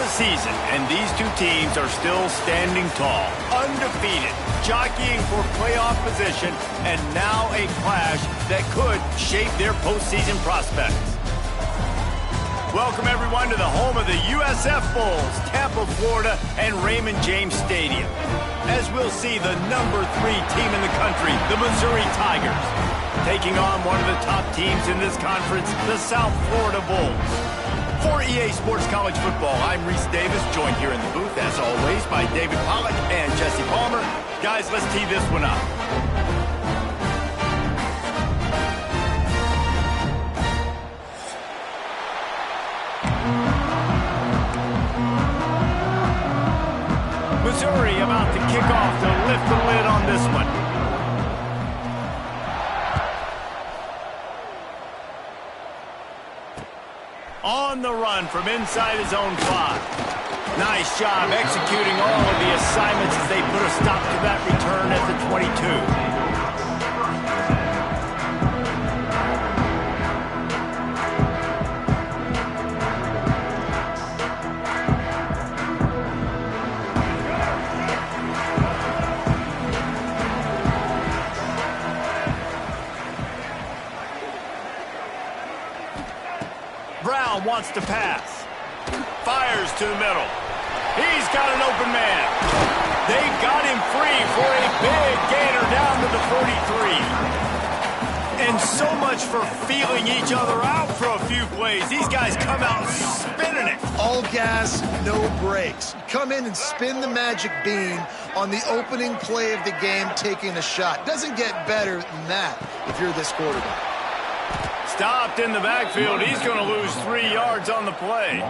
the season, and these two teams are still standing tall, undefeated, jockeying for playoff position, and now a clash that could shape their postseason prospects. Welcome, everyone, to the home of the USF Bulls, Tampa, Florida, and Raymond James Stadium. As we'll see, the number 3 team in the country, the Missouri Tigers, taking on one of the top teams in this conference, the South Florida Bulls. For EA Sports College Football, I'm Reese Davis, joined here in the booth, as always, by David Pollack and Jesse Palmer. Guys, let's tee this one up. Missouri about to kick off to lift the lid on this one. On the run from inside his own 5. Nice job executing all of the assignments as they put a stop to that return at the 22. Brown wants to pass. Fires to the middle. He's got an open man. They got him free for a big gainer down to the 43. And so much for feeling each other out for a few plays. These guys come out spinning it. All gas, no brakes. Come in and spin the magic bean on the opening play of the game, taking a shot. Doesn't get better than that if you're this quarterback. Stopped in the backfield. He's going to lose 3 yards on the play.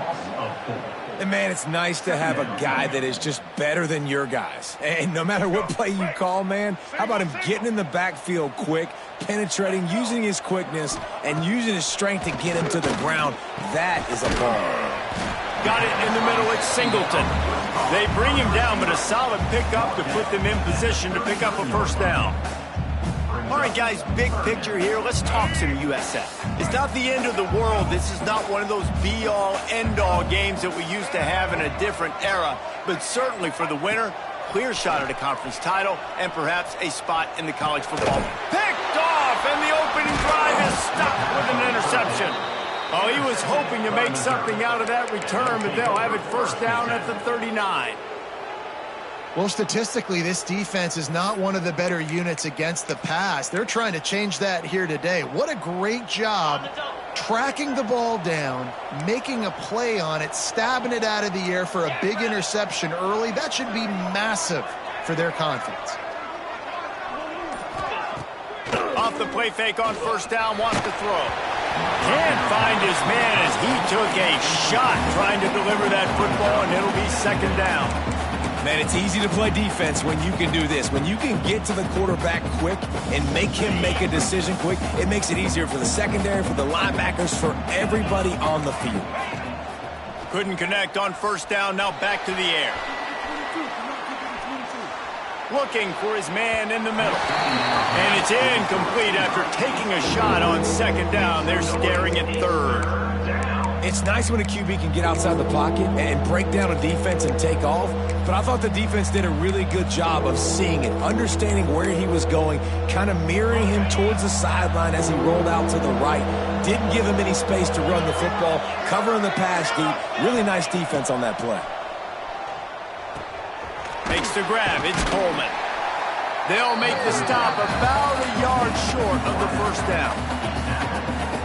And, man, it's nice to have a guy that is just better than your guys. And no matter what play you call, man, how about him getting in the backfield quick, penetrating, using his quickness, and using his strength to get him to the ground? That is a ball. Got it in the middle. It's Singleton. They bring him down, but a solid pickup to put them in position to pick up a first down. All right, guys, big picture here. Let's talk some USF. It's not the end of the world. This is not one of those be-all, end-all games that we used to have in a different era. But certainly for the winner, clear shot at a conference title and perhaps a spot in the college football. Picked off, and the opening drive is stopped with an interception. Oh, he was hoping to make something out of that return, but they'll have it first down at the 39. Well, statistically, this defense is not one of the better units against the pass. They're trying to change that here today. What a great job tracking the ball down, making a play on it, stabbing it out of the air for a big interception early. That should be massive for their confidence. Off the play fake on first down, wants to throw. Can't find his man as he took a shot trying to deliver that football, and it'll be second down. Man, it's easy to play defense when you can do this. When you can get to the quarterback quick and make him make a decision quick, it makes it easier for the secondary, for the linebackers, for everybody on the field. Couldn't connect on first down, now back to the air. Looking for his man in the middle. And it's incomplete after taking a shot on second down. They're staring at third. It's nice when a QB can get outside the pocket and break down a defense and take off, but I thought the defense did a really good job of seeing it, understanding where he was going, kind of mirroring him towards the sideline as he rolled out to the right. Didn't give him any space to run the football, covering the pass deep. Really nice defense on that play. Makes the grab. It's Coleman. They'll make the stop about a yard short of the first down.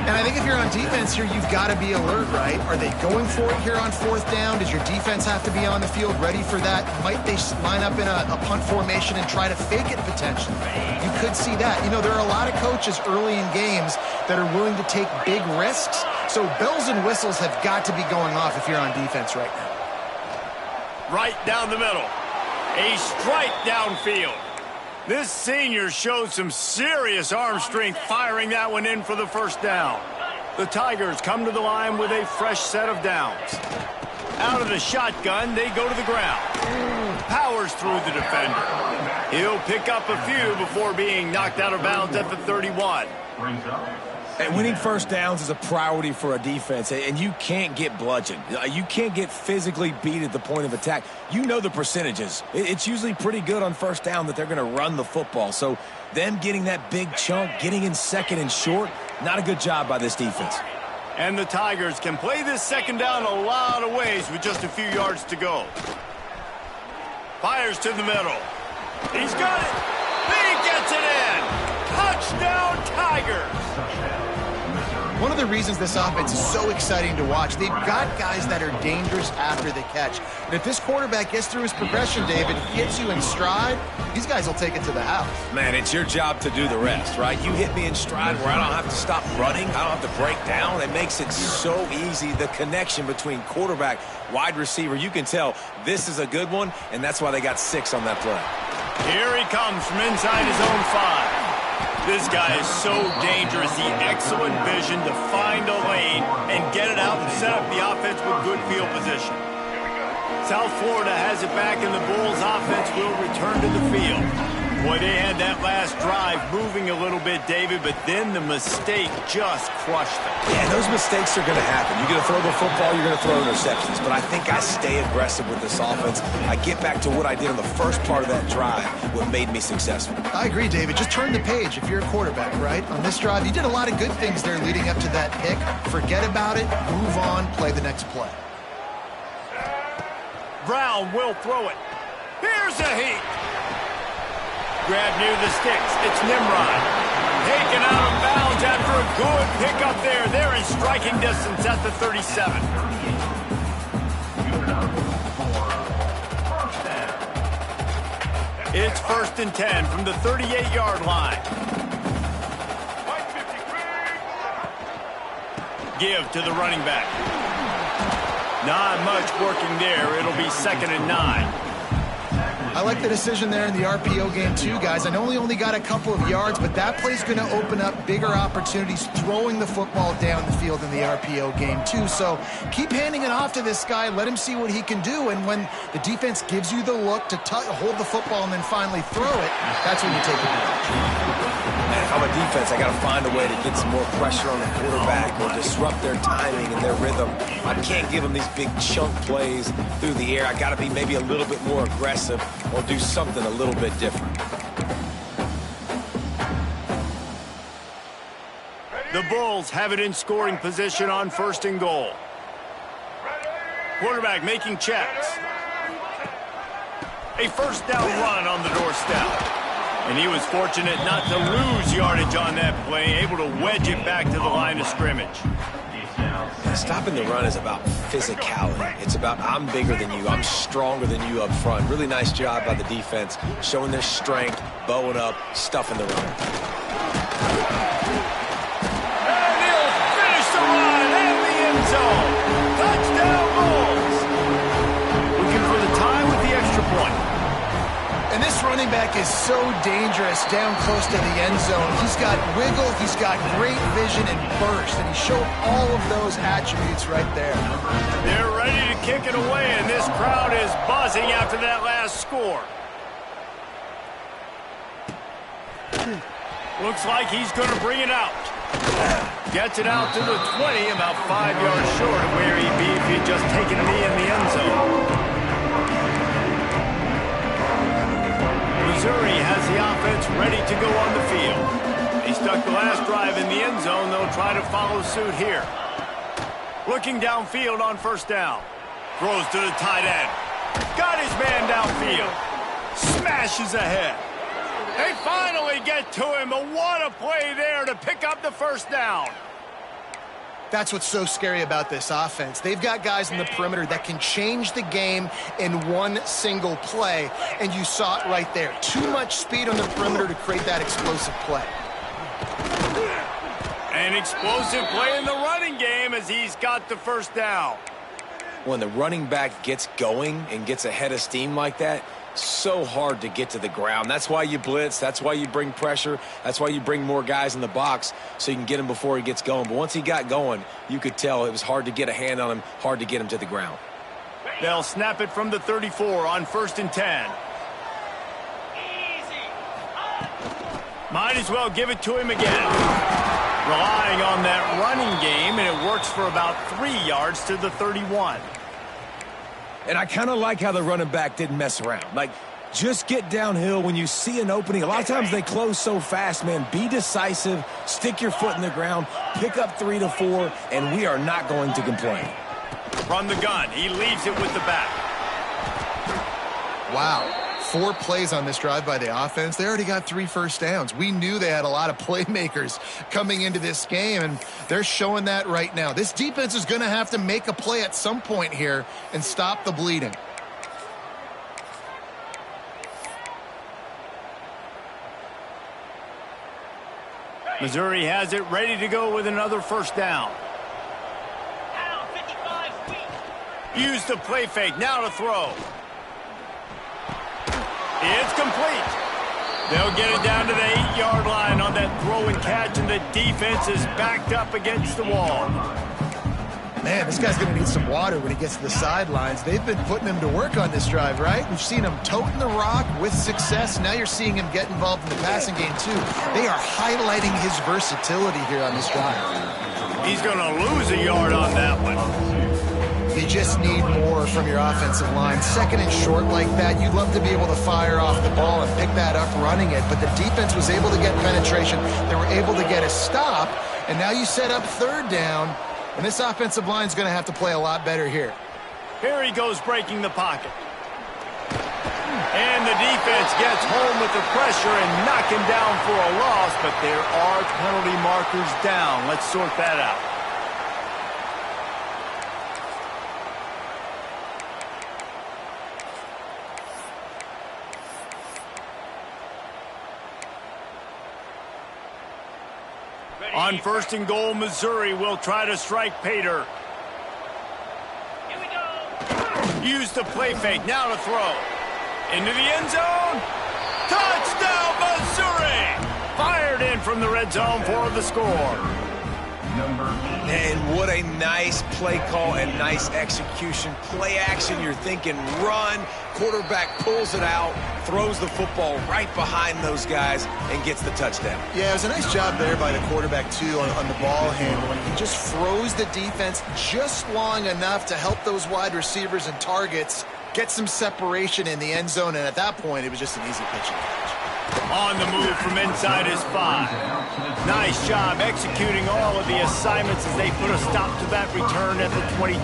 And I think if you're on defense here, you've got to be alert, right? Are they going for it here on fourth down? Does your defense have to be on the field ready for that? Might they line up in a punt formation and try to fake it potentially? You could see that. You know, there are a lot of coaches early in games that are willing to take big risks. So bells and whistles have got to be going off if you're on defense right now. Right down the middle. A strike downfield. This senior showed some serious arm strength firing that one in for the first down. The Tigers come to the line with a fresh set of downs. Out of the shotgun, they go to the ground. Powers through the defender. He'll pick up a few before being knocked out of bounds at the 31. And winning first downs is a priority for a defense, and you can't get bludgeoned. You can't get physically beat at the point of attack. You know the percentages. It's usually pretty good on first down that they're going to run the football. So them getting that big chunk, getting in second and short, not a good job by this defense. And the Tigers can play this second down a lot of ways with just a few yards to go. Fires to the middle. He's got it. He gets it in. Touchdown, Tigers. One of the reasons this offense is so exciting to watch, they've got guys that are dangerous after the catch. And if this quarterback gets through his progression, David, gets you in stride, these guys will take it to the house. Man, it's your job to do the rest, right? You hit me in stride where I don't have to stop running. I don't have to break down. It makes it so easy. The connection between quarterback, wide receiver, you can tell this is a good one, and that's why they got 6 on that play. Here he comes from inside his own 5. This guy is so dangerous. The excellent vision to find a lane and get it out and set up the offense with good field position. South Florida has it back, and the Bulls offense will return to the field. Boy, they had that last drive moving a little bit, David, but then the mistake just crushed them. Yeah, those mistakes are going to happen. You're going to throw the football, you're going to throw interceptions. But I think I stay aggressive with this offense. I get back to what I did on the first part of that drive, what made me successful. I agree, David. Just turn the page if you're a quarterback, right? On this drive, you did a lot of good things there leading up to that pick. Forget about it, move on, play the next play. Brown will throw it. Here's a heat. Grab near the sticks. It's Nimrod. Taken out of bounds after a good pickup there. They're in striking distance at the 37. It's 1st and 10 from the 38-yard line. Give to the running back. Not much working there. It'll be 2nd and 9. I like the decision there in the RPO game too, guys. I know he only got a couple of yards, but that play's going to open up bigger opportunities throwing the football down the field in the RPO game too. So keep handing it off to this guy. Let him see what he can do. And when the defense gives you the look to hold the football and then finally throw it, that's when you take advantage. And if I'm a defense, I got to find a way to get some more pressure on the quarterback or disrupt their timing and their rhythm. I can't give them these big chunk plays through the air. I got to be maybe a little bit more aggressive or do something a little bit different. The Bulls have it in scoring position on 1st and goal. Quarterback making checks. A 1st down run on the doorstep. And he was fortunate not to lose yardage on that play, able to wedge it back to the line of scrimmage. Stopping the run is about physicality. It's about I'm bigger than you, I'm stronger than you up front. Really nice job by the defense, showing their strength, bowing up, stuffing the run. And he'll finish the run in the end zone. Touchdown Bulls. Looking for the tie with the extra point. And this running back is so dangerous down close to the end zone. He's got wiggle, he's got great vision and burst, and he showed all of those attributes right there. They're ready to kick it away, and this crowd is buzzing after that last score. Looks like he's going to bring it out. Gets it out to the 20, about 5 yards short of where he'd be if he'd just taken a knee in the end zone. Missouri has the offense ready to go on the field. He stuck the last drive in the end zone. They'll try to follow suit here. Looking downfield on 1st down. Throws to the tight end. Got his man downfield. Smashes ahead. They finally get to him, but what a play there to pick up the 1st down. That's what's so scary about this offense. They've got guys in the perimeter that can change the game in one single play, and you saw it right there. Too much speed on the perimeter to create that explosive play. An explosive play in the running game as he's got the 1st down. When the running back gets going and gets ahead of steam like that, so hard to get to the ground. That's why you blitz. That's why you bring pressure. That's why you bring more guys in the box so you can get him before he gets going. But once he got going, you could tell it was hard to get a hand on him, hard to get him to the ground. They'll snap it from the 34 on 1st and 10. Might as well give it to him again. Relying on that running game, and it works for about 3 yards to the 31. And I kind of like how the running back didn't mess around. Like, just get downhill when you see an opening. A lot of times they close so fast, man. Be decisive, stick your foot in the ground, pick up 3 to 4, and we are not going to complain. From the gun, he leaves it with the back. Wow. 4 plays on this drive by the offense. They already got 3 first downs. We knew they had a lot of playmakers coming into this game, and they're showing that right now. This defense is going to have to make a play at some point here and stop the bleeding. Missouri has it ready to go with another first down. Use the play fake, now to throw. It's complete. They'll get it down to the 8-yard line on that throw and catch, and the defense is backed up against the wall. Man, this guy's going to need some water when he gets to the sidelines. They've been putting him to work on this drive, right? We've seen him toting the rock with success. Now you're seeing him get involved in the passing game, too. They are highlighting his versatility here on this drive. He's going to lose a yard on that one. You just need more from your offensive line. Second and short like that, you'd love to be able to fire off the ball and pick that up running it, but the defense was able to get penetration. They were able to get a stop, and now you set up 3rd down, and this offensive line is going to have to play a lot better here. Here he goes breaking the pocket. And the defense gets home with the pressure and knock him down for a loss, but there are penalty markers down. Let's sort that out. On 1st and goal, Missouri will try to strike Pater. Here we go. Use the play fake, now to throw. Into the end zone. Touchdown, Missouri! Fired in from the red zone for the score. And what a nice play call and nice execution. Play action, you're thinking run. Quarterback pulls it out, throws the football right behind those guys, and gets the touchdown. Yeah, it was a nice job there by the quarterback, too, on the ball handling. He just froze the defense just long enough to help those wide receivers and targets get some separation in the end zone, and at that point, it was just an easy pitch and catch. On the move from inside his 5. Nice job executing all of the assignments as they put a stop to that return at the 22.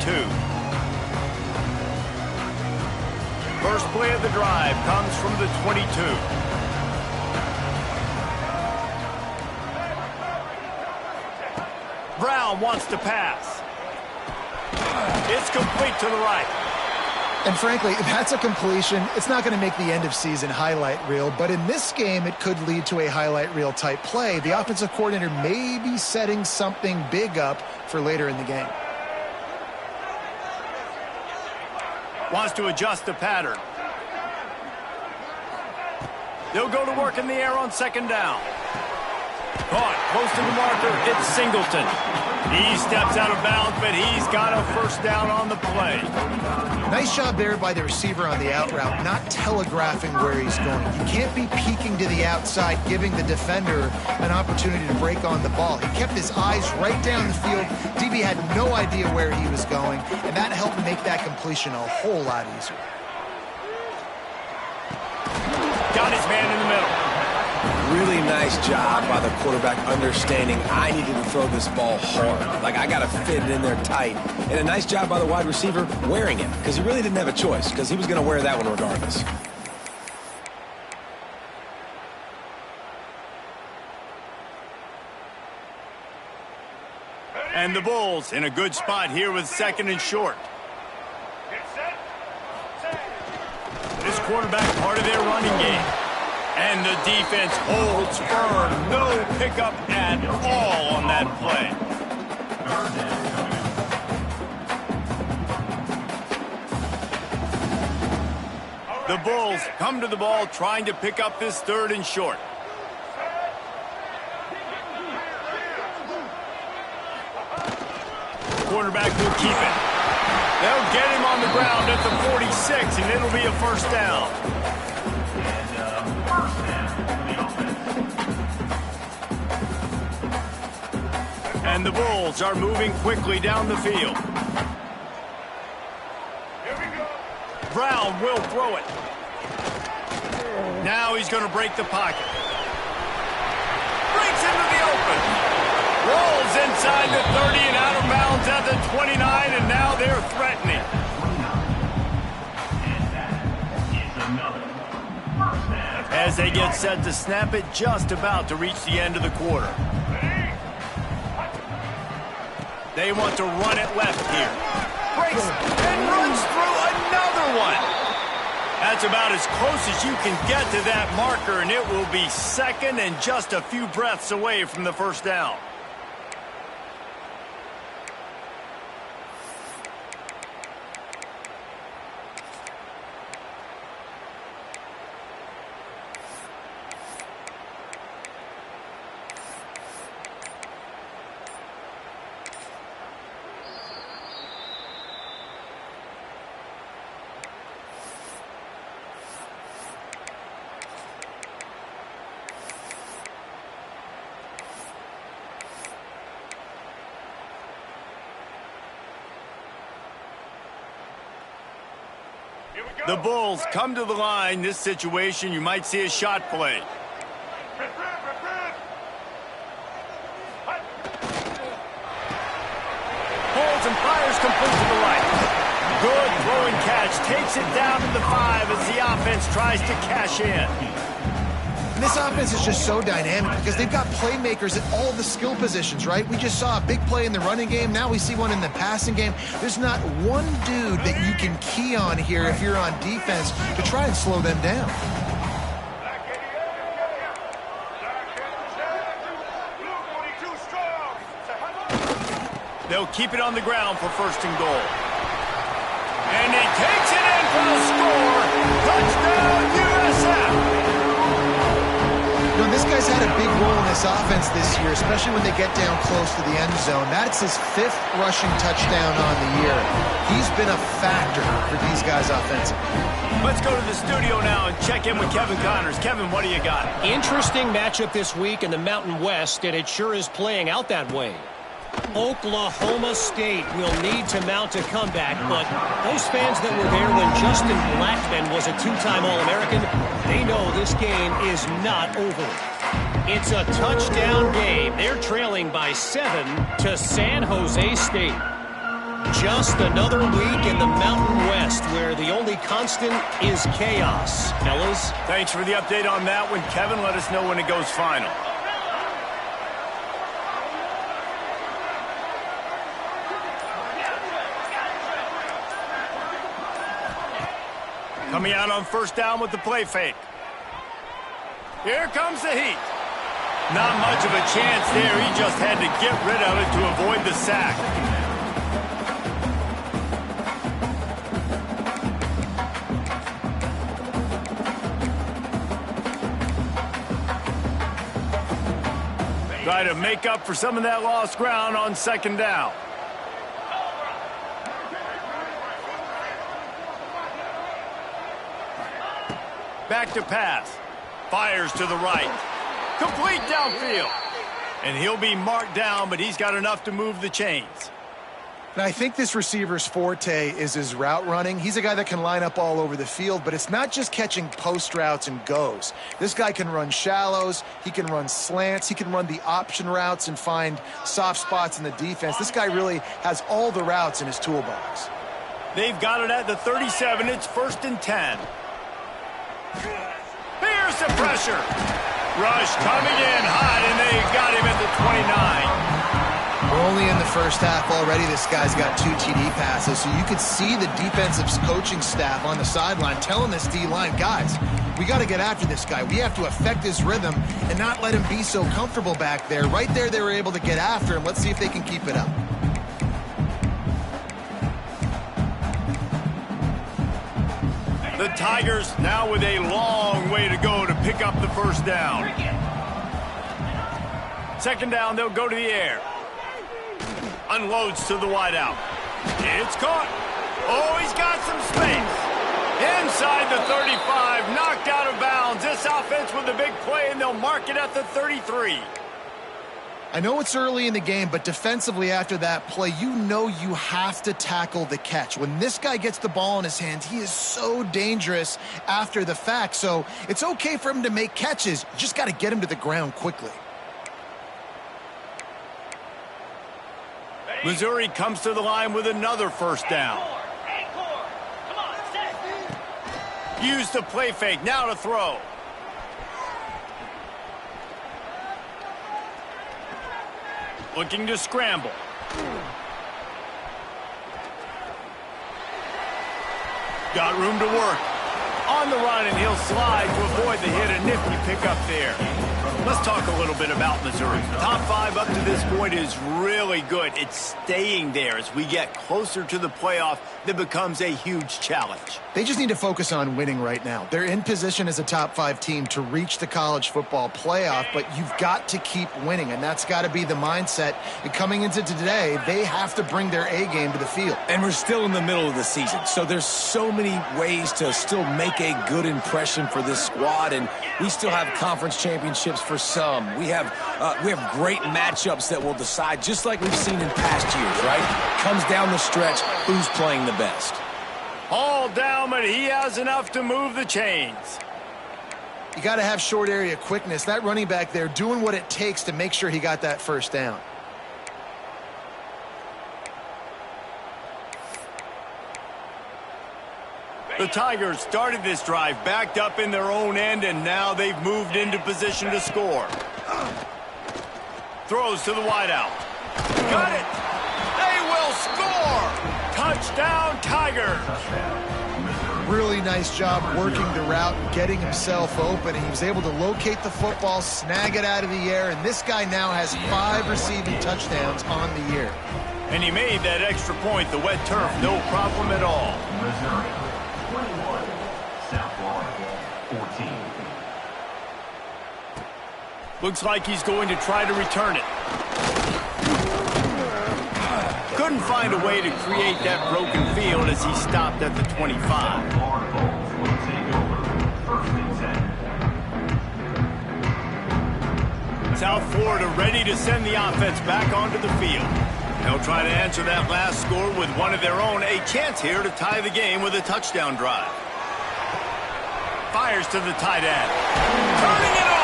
First play of the drive comes from the 22. Brown wants to pass. It's complete to the right. And frankly, that's a completion. It's not going to make the end of season highlight reel, but in this game, it could lead to a highlight reel type play. The offensive coordinator may be setting something big up for later in the game. Wants to adjust the pattern. They'll go to work in the air on 2nd down. Caught close to the marker. It's Singleton. He steps out of bounds, but he's got a first down on the play. Nice job there by the receiver on the out route, not telegraphing where he's going. You can't be peeking to the outside, giving the defender an opportunity to break on the ball. He kept his eyes right down the field. DB had no idea where he was going, and that helped make that completion a whole lot easier. Got his man in the middle. Really nice job by the quarterback understanding I needed to throw this ball hard. Like, I got to fit it in there tight. And a nice job by the wide receiver wearing it, because he really didn't have a choice, because he was going to wear that one regardless. And the Bulls in a good spot here with 2nd and short. This quarterback part of their running game. And the defense holds firm. No pickup at all on that play. The Bulls come to the ball trying to pick up this 3rd and short. Quarterback will keep it. They'll get him on the ground at the 46, and it'll be a first down. And the Bulls are moving quickly down the field. Brown will throw it. Now he's going to break the pocket. Breaks into the open. Rolls inside the 30 and out of bounds at the 29, and now they're threatening. As they get set to snap it, just about to reach the end of the quarter. They want to run it left here. Breaks and runs through another one. That's about as close as you can get to that marker, and it will be second and just a few breaths away from the first down. The Bulls come to the line. This situation, you might see a shot play. Holds and fires complete to the right. Good throwing catch. Takes it down to the 5 as the offense tries to cash in. And this offense is just so dynamic because they've got playmakers at all the skill positions, right? We just saw a big play in the running game. Now we see one in the passing game. There's not one dude that you can key on here if you're on defense to try and slow them down. They'll keep it on the ground for first and goal. And he takes it in for the score. Touchdown, USF! You know, this guy's had a big role in this offense this year, especially when they get down close to the end zone. That's his 5th rushing touchdown on the year. He's been a factor for these guys offensively. Let's go to the studio now and check in with Kevin Connors. Kevin, what do you got? Interesting matchup this week in the Mountain West, and it sure is playing out that way. Oklahoma State will need to mount a comeback, but those fans that were there when Justin Blackmon was a 2-time All-American, they know this game is not over. It's a touchdown game. They're trailing by 7 to San Jose State. Just another week in the Mountain West where the only constant is chaos. Fellas? Thanks for the update on that one, Kevin. Let us know when it goes final. Coming out on first down with the play fake. Here comes the heat. Not much of a chance there. He just had to get rid of it to avoid the sack. Try to make up for some of that lost ground on second down. Back to pass. Fires to the right. Complete downfield. And he'll be marked down, but he's got enough to move the chains. And I think this receiver's forte is his route running. He's a guy that can line up all over the field, but it's not just catching post routes and goes. This guy can run shallows. He can run slants. He can run the option routes and find soft spots in the defense. This guy really has all the routes in his toolbox. They've got it at the 37. It's 1st and 10. Here's the pressure. Rush coming in hot, and they got him at the 29. We're only in the first half already. This guy's got 2 TD passes, so you could see the defensive coaching staff on the sideline telling this D-line, guys, we got to get after this guy. We have to affect his rhythm and not let him be so comfortable back there. Right there, they were able to get after him. Let's see if they can keep it up. The Tigers now with a long way to go to pick up the first down. Second down, they'll go to the air. Unloads to the wideout. It's caught. Oh, he's got some space. Inside the 35, knocked out of bounds. This offense with a big play, and they'll mark it at the 33. I know it's early in the game, but defensively after that play, you know you have to tackle the catch. When this guy gets the ball in his hands, he is so dangerous after the fact. So it's okay for him to make catches. You just got to get him to the ground quickly. Missouri comes to the line with another first down. Come on, set. Use the play fake. Now to throw. Looking to scramble. Got room to work. On the run, and he'll slide to avoid the hit. A nifty pickup there. Let's talk a little bit about Missouri. Top 5 up to this point is really good. It's staying there. As we get closer to the playoff, that becomes a huge challenge. They just need to focus on winning right now. They're in position as a top 5 team to reach the college football playoff, but you've got to keep winning, and that's got to be the mindset. And coming into today, they have to bring their A game to the field. And we're still in the middle of the season, so there's so many ways to still make a good impression for this squad, and we still have conference championships for some. We have great matchups that will decide, just like we've seen in past years, right? Comes down the stretch, who's playing the best. All down, but he has enough to move the chains. You got to have short area quickness. That running back there doing what it takes to make sure he got that first down. The Tigers started this drive backed up in their own end, and now they've moved into position to score. Throws to the wideout. Got it! They will score! Touchdown, Tigers! Really nice job working the route and getting himself open. He was able to locate the football, snag it out of the air, and this guy now has 5 receiving touchdowns on the year. And he made that extra point, the wet turf, no problem at all. Missouri, 21, South Florida, 14. Looks like he's going to try to return it. Couldn't find a way to create that broken field as he stopped at the 25. South Florida ready to send the offense back onto the field. They'll try to answer that last score with one of their own. A chance here to tie the game with a touchdown drive. Fires to the tight end. Turning it on!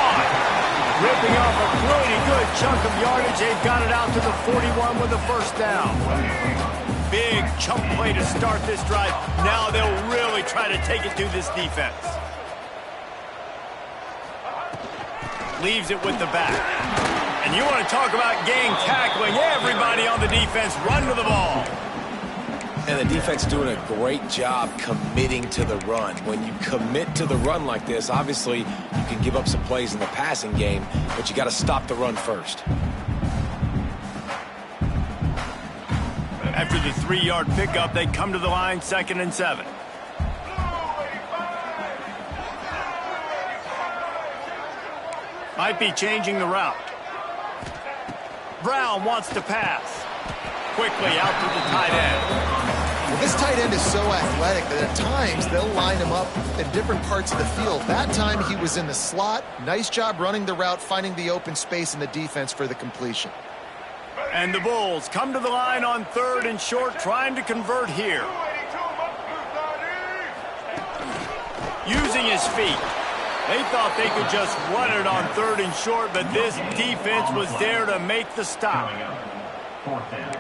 Ripping off a pretty good chunk of yardage. They've got it out to the 41 with a first down. Big chunk play to start this drive. Now they'll really try to take it to this defense. Leaves it with the back. And you want to talk about gang tackling. Everybody on the defense run to the ball. And the defense doing a great job committing to the run. When you commit to the run like this, obviously you can give up some plays in the passing game, but you got to stop the run first. After the 3-yard pickup, they come to the line, 2nd and 7. Might be changing the route. Brown wants to pass. Quickly out to the tight end. Well, this tight end is so athletic that at times they'll line him up in different parts of the field. That time he was in the slot. Nice job running the route, finding the open space in the defense for the completion. And the Bulls come to the line on 3rd and short, trying to convert here. Using his feet. They thought they could just run it on 3rd and short, but this defense was there to make the stop. 4th down.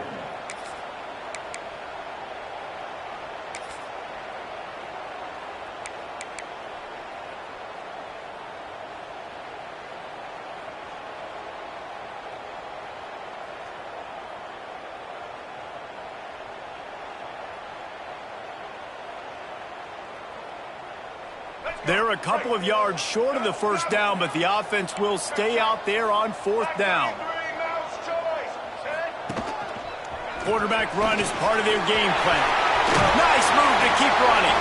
They're a couple of yards short of the first down, but the offense will stay out there on 4th down. Quarterback run is part of their game plan. Nice move to keep running.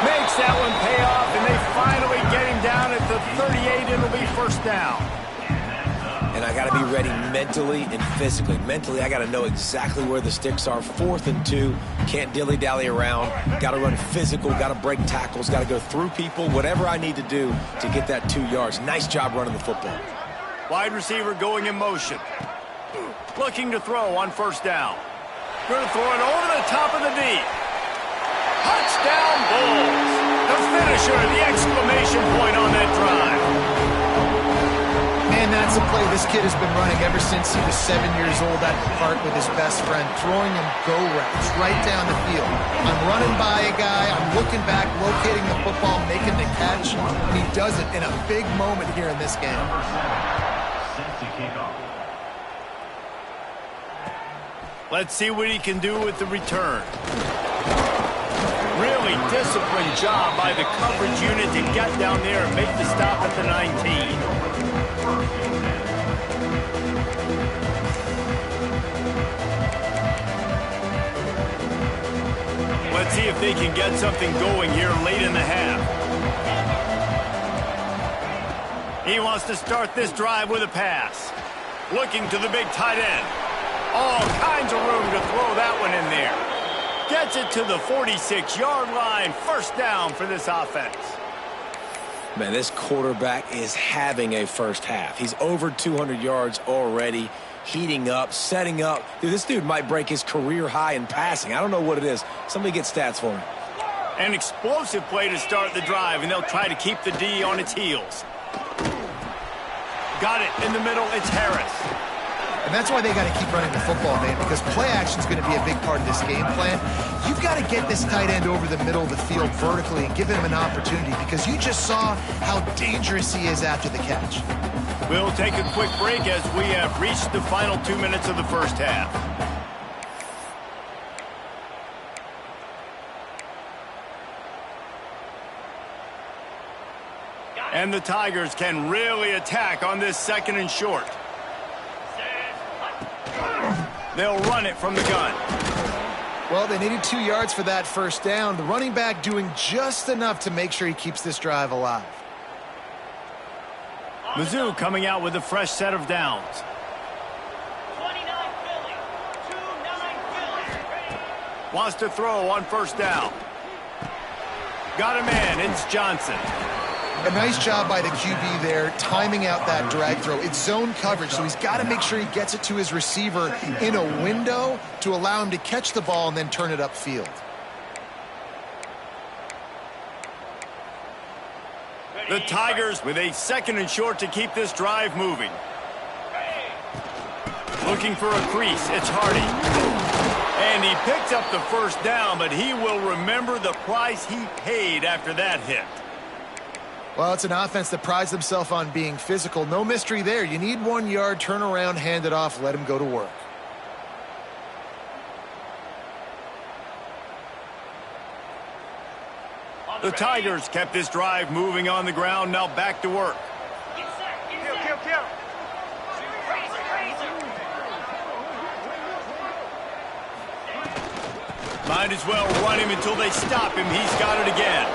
Makes that one pay off, and they finally get him down at the 38, and it'll be first down. And I got to be ready mentally and physically. Mentally, I got to know exactly where the sticks are. 4th and 2, can't dilly-dally around. Got to run physical, got to break tackles, got to go through people, whatever I need to do to get that 2 yards. Nice job running the football. Wide receiver going in motion. Looking to throw on first down. Going to throw it over the top of the deep. Touchdown Bulls. The finisher, the exclamation point on that drive. Man, that's a play this kid has been running ever since he was 7 years old at the park with his best friend, throwing him go routes right down the field. I'm running by a guy, I'm looking back, locating the football, making the catch, and he does it in a big moment here in this game. Set to kick off. Let's see what he can do with the return. Really disciplined job by the coverage unit to get down there and make the stop at the 19. Let's see if they can get something going here late in the half. He wants to start this drive with a pass. Looking to the big tight end. All kinds of room to throw that one in there. Gets it to the 46-yard line. First down for this offense. Man, this quarterback is having a first half. He's over 200 yards already, heating up, setting up. Dude, this dude might break his career high in passing. I don't know what it is. Somebody get stats for him. An explosive play to start the drive, and they'll try to keep the D on its heels. Got it in the middle. It's Harris. And that's why they got to keep running the football, man, because play action is going to be a big part of this game plan. You've got to get this tight end over the middle of the field vertically and give him an opportunity, because you just saw how dangerous he is after the catch. We'll take a quick break as we have reached the final 2 minutes of the first half. And the Tigers can really attack on this second and short. They'll run it from the gun. Well, they needed 2 yards for that first down. The running back doing just enough to make sure he keeps this drive alive. Mizzou coming out with a fresh set of downs. 29 Philly. 2-9 Philly. Wants to throw on first down. Got a man. It's Johnson. A nice job by the QB there, timing out that drag throw. It's zone coverage, so he's got to make sure he gets it to his receiver in a window to allow him to catch the ball and then turn it upfield. The Tigers with a second and short to keep this drive moving. Looking for a crease. It's Hardy. And he picks up the first down, but he will remember the price he paid after that hit. Well, it's an offense that prides themselves on being physical. No mystery there. You need 1 yard, turn around, hand it off, let him go to work. The Tigers kept this drive moving on the ground. Now back to work. Get set. Get set. Might as well run him until they stop him. He's got it again.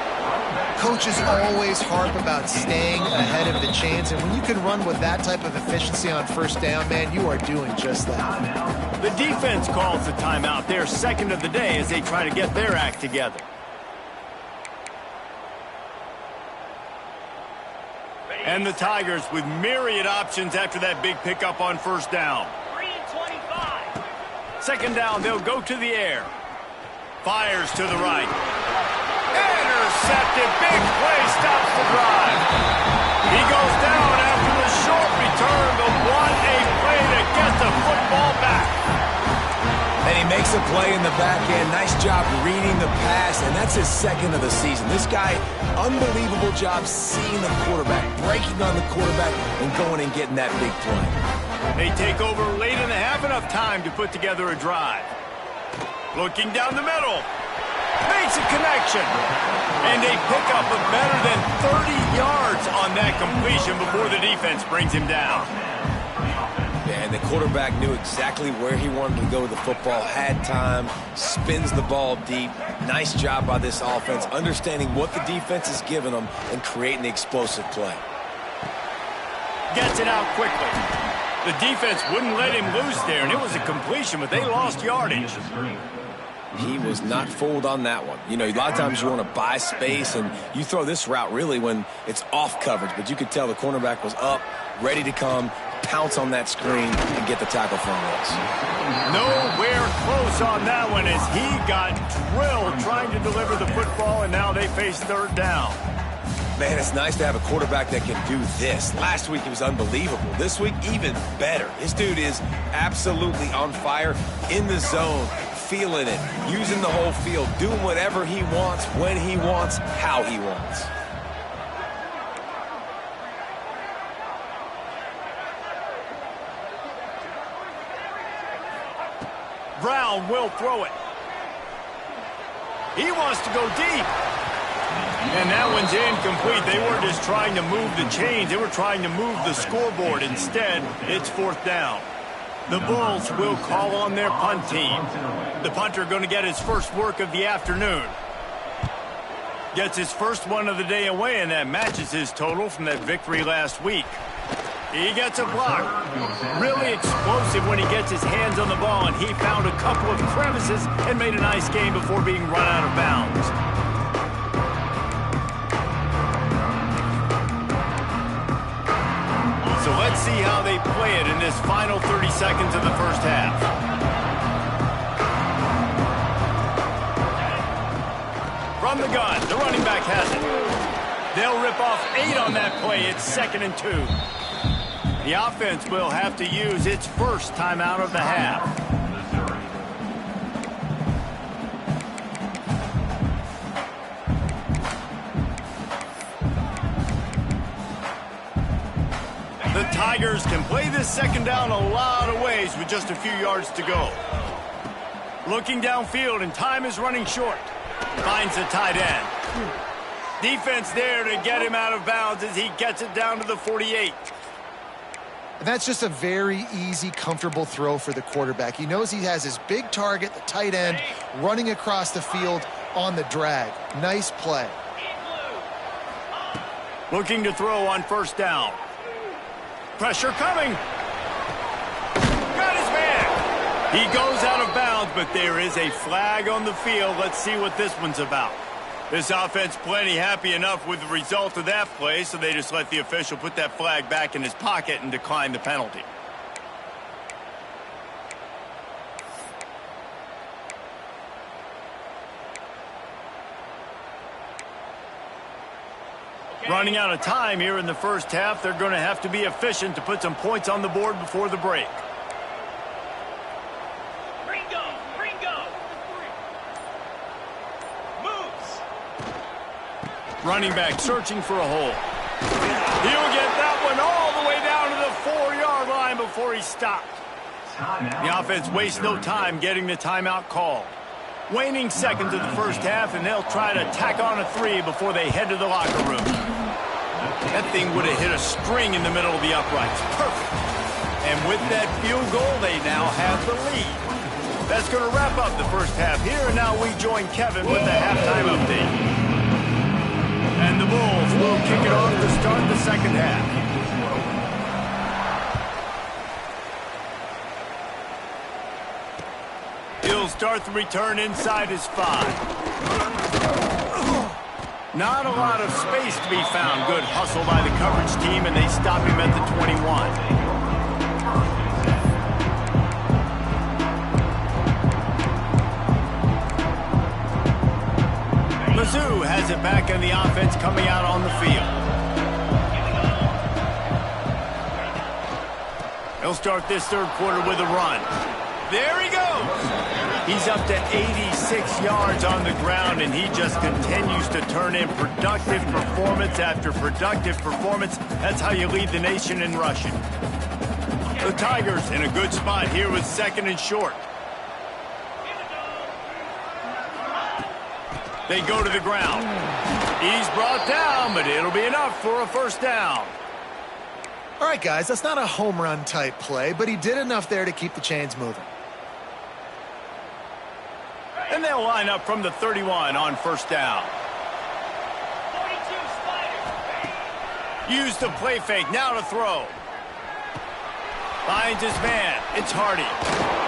Coaches always harp about staying ahead of the chains, and when you can run with that type of efficiency on first down, man, you are doing just that. The defense calls the timeout. Their second of the day as they try to get their act together. And the Tigers with myriad options after that big pickup on first down. 3-25. Second down, they'll go to the air. Fires to the right. Intercepted. Big play stops the drive. He goes down after the short return, but what a play to get the football back. And he makes a play in the back end. Nice job reading the pass, and that's his second of the season. This guy, unbelievable job seeing the quarterback, breaking on the quarterback, and going and getting that big play. They take over late in the half, enough time to put together a drive. Looking down the middle. Makes a connection. And a pickup of better than 30 yards on that completion before the defense brings him down. Yeah, and the quarterback knew exactly where he wanted to go with the football, had time, spins the ball deep. Nice job by this offense, understanding what the defense is giving them and creating the explosive play. Gets it out quickly. The defense wouldn't let him loose there, and it was a completion, but they lost yardage. He was not fooled on that one. You know, a lot of times you want to buy space, and you throw this route really when it's off coverage, but you could tell the cornerback was up, ready to come, pounce on that screen and get the tackle for a loss. Nowhere close on that one as he got drilled trying to deliver the football, and now they face third down. Man, it's nice to have a quarterback that can do this. Last week, he was unbelievable. This week, even better. This dude is absolutely on fire, in the zone, feeling it, using the whole field, doing whatever he wants, when he wants, how he wants. Brown will throw it. He wants to go deep. And that one's incomplete. They weren't just trying to move the chains. They were trying to move the scoreboard. Instead, it's fourth down. The Bulls will call on their punt team. The punter going to get his first work of the afternoon. Gets his first one of the day away, and that matches his total from that victory last week. He gets a block. Really explosive when he gets his hands on the ball, and he found a couple of crevices and made a nice game before being run out of bounds. So let's see how they play it in this final 30 seconds of the first half. From the gun, the running back has it. They'll rip off 8 on that play. It's 2nd and 2. The offense will have to use its first timeout of the half. The Tigers can play this second down a lot of ways with just a few yards to go. Looking downfield, and time is running short. Finds a tight end. Defense there to get him out of bounds as he gets it down to the 48. And that's just a very easy, comfortable throw for the quarterback. He knows he has his big target, the tight end, running across the field on the drag. Nice play. Looking to throw on first down. Pressure coming. Got his man. He goes out of bounds, but there is a flag on the field. Let's see what this one's about. This offense plenty happy enough with the result of that play, so they just let the official put that flag back in his pocket and decline the penalty. Running out of time here in the first half, they're going to have to be efficient to put some points on the board before the break. Running back searching for a hole. He'll get that one all the way down to the 4-yard line before he stopped. The offense wastes no time getting the timeout call. Waning seconds of the first half, and they'll try to tack on a 3 before they head to the locker room. That thing would have hit a string in the middle of the uprights. Perfect. And with that field goal, they now have the lead. That's going to wrap up the first half here, and now we join Kevin with the halftime update. And the Bulls will kick it off to start the second half. He'll start the return inside his 5. Not a lot of space to be found. Good hustle by the coverage team, and they stop him at the 21. Mizzou has it back in the offense coming out on the field. He'll start this third quarter with a run. There he goes. He's up to 86 yards on the ground, and he just continues to turn in productive performance after productive performance. That's how you lead the nation in rushing. The Tigers in a good spot here with 2nd and short. They go to the ground. He's brought down, but it'll be enough for a first down. All right, guys, that's not a home run type play, but he did enough there to keep the chains moving. And they'll line up from the 31 on first down. 42 Spider. Use the play fake, now to throw. Finds his man. It's Hardy.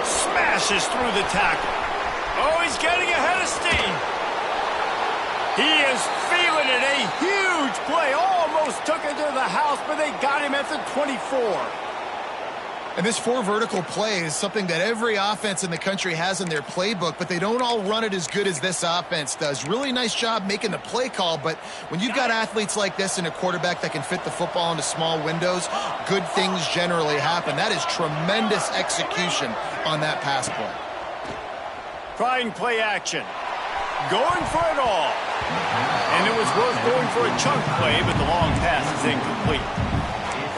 Smashes through the tackle. Oh, he's getting ahead of steam. He is feeling it. A huge play. Almost took it to the house, but they got him at the 24. And this 4 vertical play is something that every offense in the country has in their playbook, but they don't all run it as good as this offense does. Really nice job making the play call, but when you've got athletes like this and a quarterback that can fit the football into small windows, good things generally happen. That is tremendous execution on that pass play. Trying play action. Going for it all. And it was worth going for a chunk play, but the long pass is incomplete.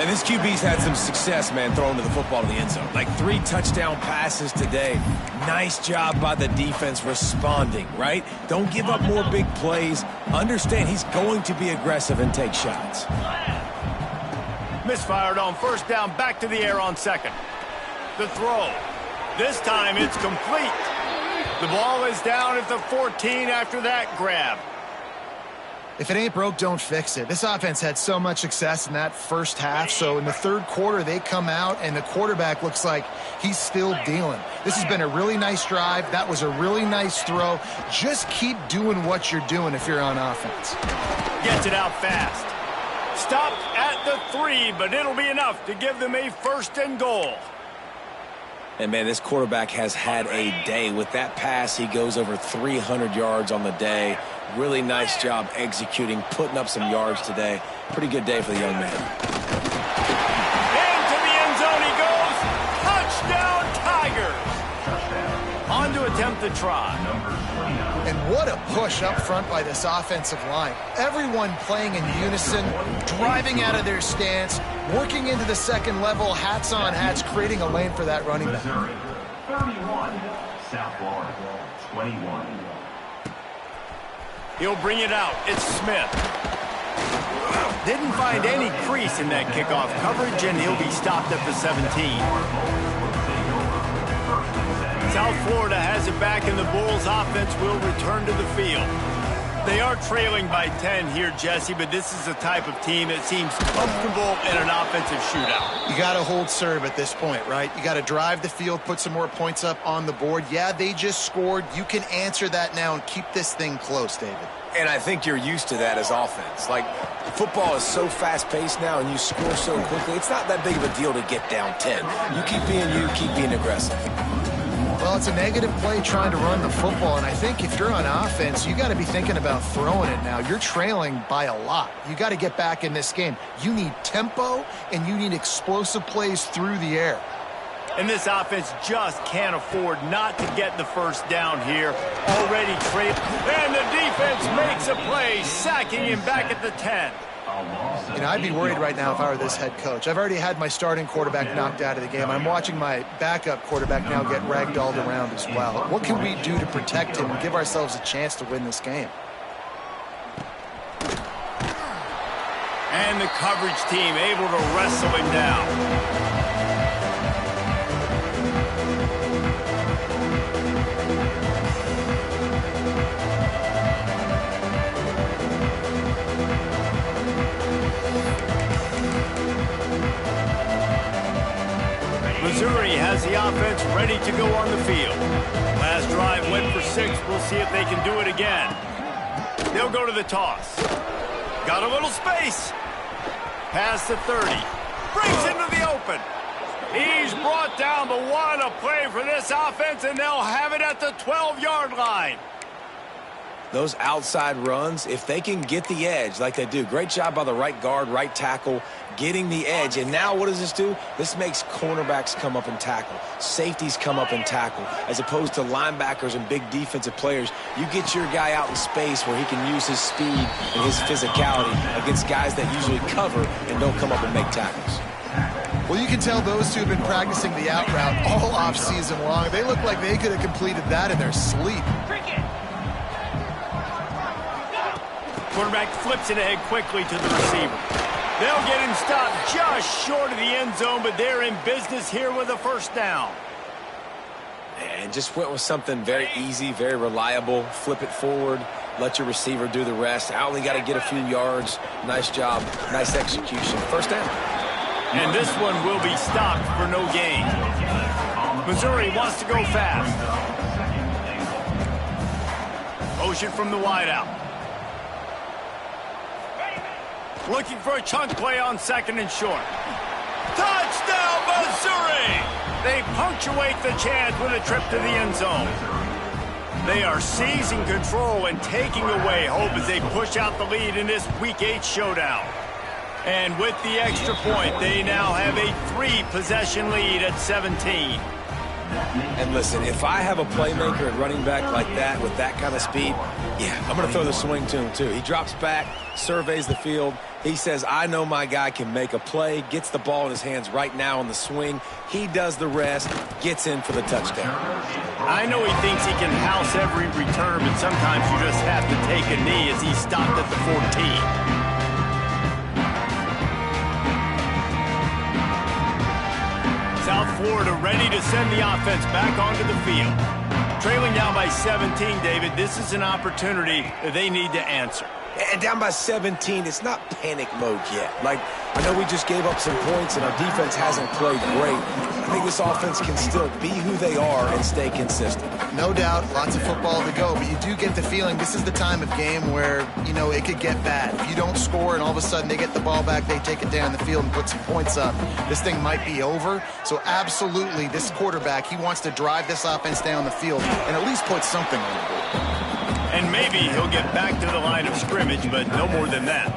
And this QB's had some success, man, throwing to the football to the end zone. Like 3 touchdown passes today. Nice job by the defense responding, right? Don't give up more big plays. Understand he's going to be aggressive and take shots. Misfired on first down, back to the air on second. The throw. This time it's complete. The ball is down at the 14 after that grab. If it ain't broke, don't fix it. This offense had so much success in that first half, so in the third quarter, they come out, and the quarterback looks like he's still dealing. This has been a really nice drive. That was a really nice throw. Just keep doing what you're doing if you're on offense. Gets it out fast. Stopped at the 3, but it'll be enough to give them a 1st and goal. And, man, this quarterback has had a day. With that pass, he goes over 300 yards on the day. Really nice job executing, putting up some yards today. Pretty good day for the young man. Into the end zone he goes. Touchdown, Tigers. On to attempt the try. And what a push up front by this offensive line. Everyone playing in unison, driving out of their stance, working into the second level, hats on hats, creating a lane for that running back. 31, South Florida, 21. He'll bring it out. It's Smith. Didn't find any crease in that kickoff coverage, and he'll be stopped at the 17. South Florida has it back, and the Bulls offense will return to the field. They are trailing by 10 here, Jesse, but this is the type of team that seems comfortable in an offensive shootout. You got to hold serve at this point, right? You got to drive the field, put some more points up on the board. Yeah, they just scored. You can answer that now and keep this thing close, David. And I think you're used to that as offense. Like, football is so fast-paced now, and you score so quickly, it's not that big of a deal to get down 10. You keep being aggressive. Well, it's a negative play trying to run the football, and I think if you're on offense, you got to be thinking about throwing it now. You're trailing by a lot. You got to get back in this game. You need tempo, and you need explosive plays through the air. And this offense just can't afford not to get the first down here. Already trailing, and the defense makes a play, sacking him back at the 10. You know, I'd be worried right now if I were this head coach. I've already had my starting quarterback knocked out of the game. I'm watching my backup quarterback now get ragdolled around as well. What can we do to protect him and give ourselves a chance to win this game? And the coverage team able to wrestle him down. Missouri has the offense ready to go on the field. Last drive went for 6. We'll see if they can do it again. They'll go to the toss. Got a little space. Past the 30. Brings into the open. He's brought down, but what a play for this offense, and they'll have it at the 12-yard line. Those outside runs, if they can get the edge like they do, great job by the right guard, right tackle, getting the edge. And now what does this do? This makes cornerbacks come up and tackle. Safeties come up and tackle. As opposed to linebackers and big defensive players, you get your guy out in space where he can use his speed and his physicality against guys that usually cover and don't come up and make tackles. Well, you can tell those two have been practicing the out route all off-season long. They look like they could have completed that in their sleep. Quarterback flips it ahead quickly to the receiver. They'll get him stopped just short of the end zone, but they're in business here with a first down. And just went with something very easy, very reliable. Flip it forward, let your receiver do the rest. I only got to get a few yards. Nice job, nice execution. First down. And this one will be stopped for no gain. Missouri wants to go fast. Motion from the wideout. Looking for a chunk play on second and short. Touchdown, Missouri! They punctuate the chance with a trip to the end zone. They are seizing control and taking away hope as they push out the lead in this Week 8 showdown. And with the extra point, they now have a 3-possession lead at 17. And listen, if I have a playmaker at running back like that with that kind of speed, yeah, I'm going to throw the swing to him too. He drops back, surveys the field. He says, I know my guy can make a play, gets the ball in his hands right now on the swing. He does the rest, gets in for the touchdown. I know he thinks he can house every return, but sometimes you just have to take a knee as he stopped at the 14. South Florida ready to send the offense back onto the field. Trailing down by 17, David, this is an opportunity that they need to answer. And down by 17, it's not panic mode yet. Like, I know we just gave up some points and our defense hasn't played great. I think this offense can still be who they are and stay consistent. No doubt, lots of football to go, but you do get the feeling this is the time of game where, you know, it could get bad. If you don't score and all of a sudden they get the ball back, they take it down the field and put some points up, this thing might be over. So absolutely, this quarterback, he wants to drive this offense down the field and at least put something on the board. And maybe he'll get back to the line of scrimmage, but no more than that.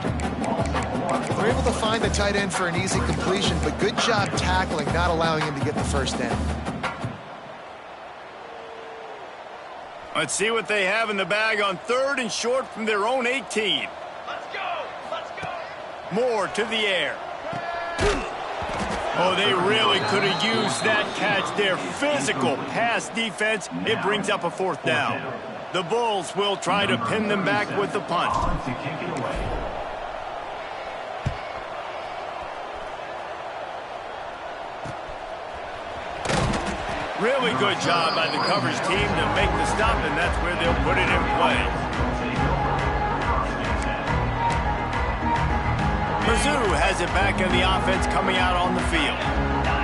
They're able to find the tight end for an easy completion, but good job tackling, not allowing him to get the first down. Let's see what they have in the bag on 3rd and short from their own 18. Let's go! Let's go! Moore to the air. Oh, they really could have used that catch there. Physical pass defense. It brings up a 4th down. The Bulls will try to pin them back with the punt. Really good job by the coverage team to make the stop, and that's where they'll put it in play. Mizzou has it back in the offense coming out on the field.